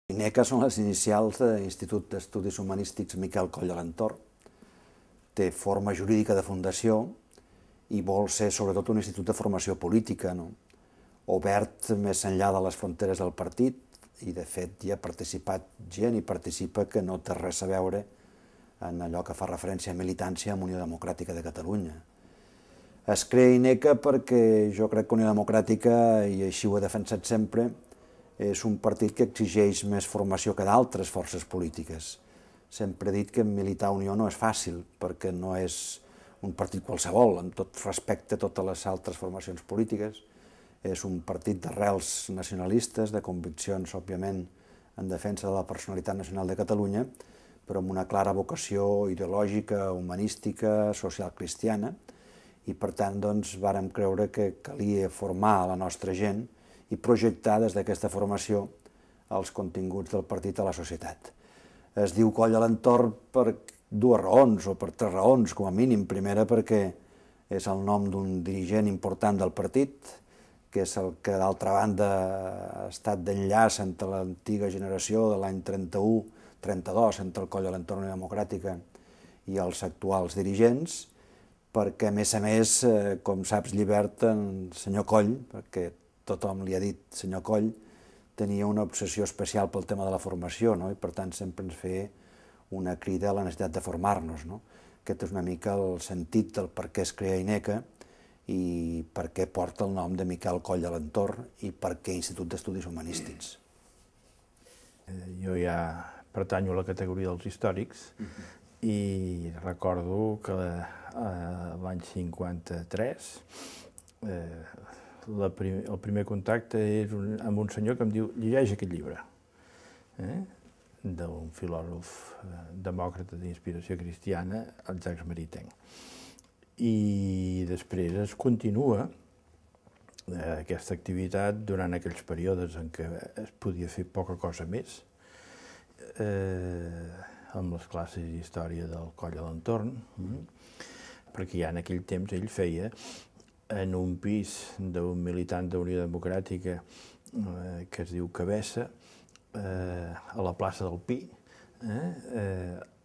INECA són les inicials de l'Institut d'Estudis Humanístics Miquel Coll Alentorn. Té forma jurídica de fundació i vol ser sobretot un institut de formació política, obert més enllà de les fronteres del partit, i de fet hi ha participat gent i participa que no té res a veure en allò que fa referència a militància amb Unió Democràtica de Catalunya. Es crea INECA perquè jo crec que Unió Democràtica, i així ho he defensat sempre, és un partit que exigeix més formació que d'altres forces polítiques. Sempre he dit que militar a Unió no és fàcil, perquè no és un partit qualsevol, amb tot respecte a totes les altres formacions polítiques. És un partit d'arrels nacionalistes, de conviccions, òbviament, en defensa de la personalitat nacional de Catalunya, però amb una clara vocació ideològica, humanística, social cristiana, i per tant vàrem creure que calia formar la nostra gent i projectar des d'aquesta formació els continguts del partit a la societat. Es diu Coll Alentorn per dues raons, o per tres raons, com a mínim. Primera, perquè és el nom d'un dirigent important del partit, que és el que, d'altra banda, ha estat d'enllaç entre l'antiga generació de l'any 31-32, entre el Coll Alentorn i Democràtica, i els actuals dirigents, perquè, a més, com saps, Llibert, el senyor Coll, perquè tothom li ha dit senyor Coll, tenia una obsessió especial pel tema de la formació, i per tant sempre ens feia una crida a la necessitat de formar-nos. Aquest és una mica el sentit del per què es crea INECA i per què porta el nom de Miquel Coll Alentorn i per què Institut d'Estudis Humanístics. Jo ja pertanyo a la categoria dels històrics i recordo que l'any 53 el primer contacte és amb un senyor que em diu llegeix aquest llibre, d'un filòsof demòcrata d'inspiració cristiana, el Jacques Maritain. I després es continua aquesta activitat durant aquells períodes en què es podia fer poca cosa més, amb les classes d'història del Coll Alentorn, perquè ja en aquell temps ell feia en un pis d'un militant d'Unió Democràtica que es diu Cabessa, a la plaça del Pi,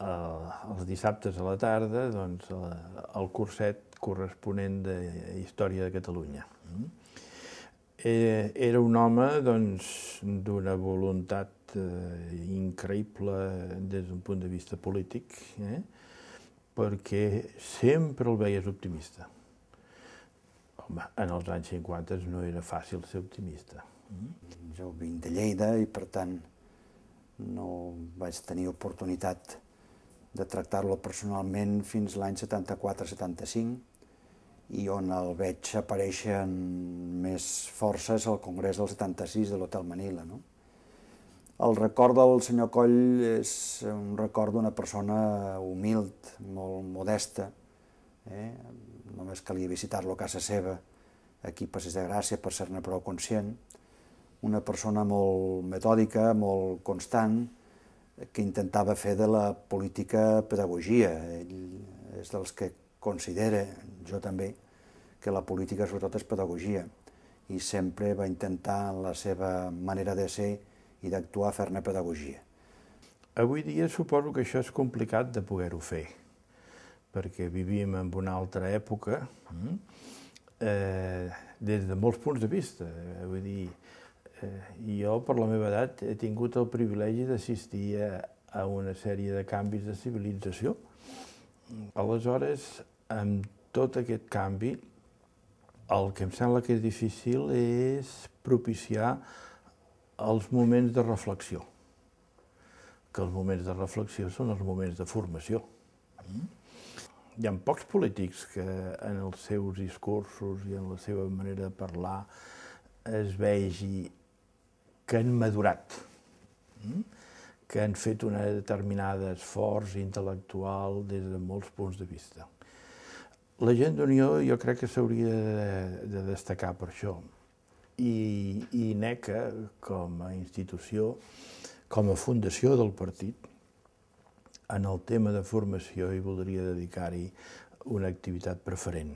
els dissabtes a la tarda, el curset corresponent de Història de Catalunya. Era un home d'una voluntat increïble des d'un punt de vista polític, perquè sempre el veies optimista. Home, en els anys 50 no era fàcil ser optimista. Jo vinc de Lleida i, per tant, no vaig tenir oportunitat de tractar-lo personalment fins l'any 74-75 i on el veig aparèixer amb més forces al Congrés del 76 de l'Hotel Manila. El record del senyor Coll és un record d'una persona humil, molt modesta. Només calia visitar-lo a casa seva, aquí a Passeig de Gràcia, per ser-ne prou conscient. Una persona molt metòdica, molt constant, que intentava fer de la política pedagogia. Ell és dels que considera, jo també, que la política sobretot és pedagogia, i sempre va intentar, en la seva manera de ser i d'actuar, fer-ne pedagogia. Avui dia suposo que això és complicat de poder-ho fer, perquè vivim en una altra època, des de molts punts de vista. Vull dir, jo, per la meva edat, he tingut el privilegi d'assistir a una sèrie de canvis de civilització. Aleshores, amb tot aquest canvi, el que em sembla que és difícil és propiciar els moments de reflexió, que els moments de reflexió són els moments de formació. Hi ha pocs polítics que en els seus discursos i en la seva manera de parlar es vegi que han madurat, que han fet un determinat esforç intel·lectual des de molts punts de vista. La gent d'Unió jo crec que s'hauria de destacar per això. I INECA, com a institució, com a fundació del partit, en el tema de formació hi voldria dedicar-hi una activitat preferent.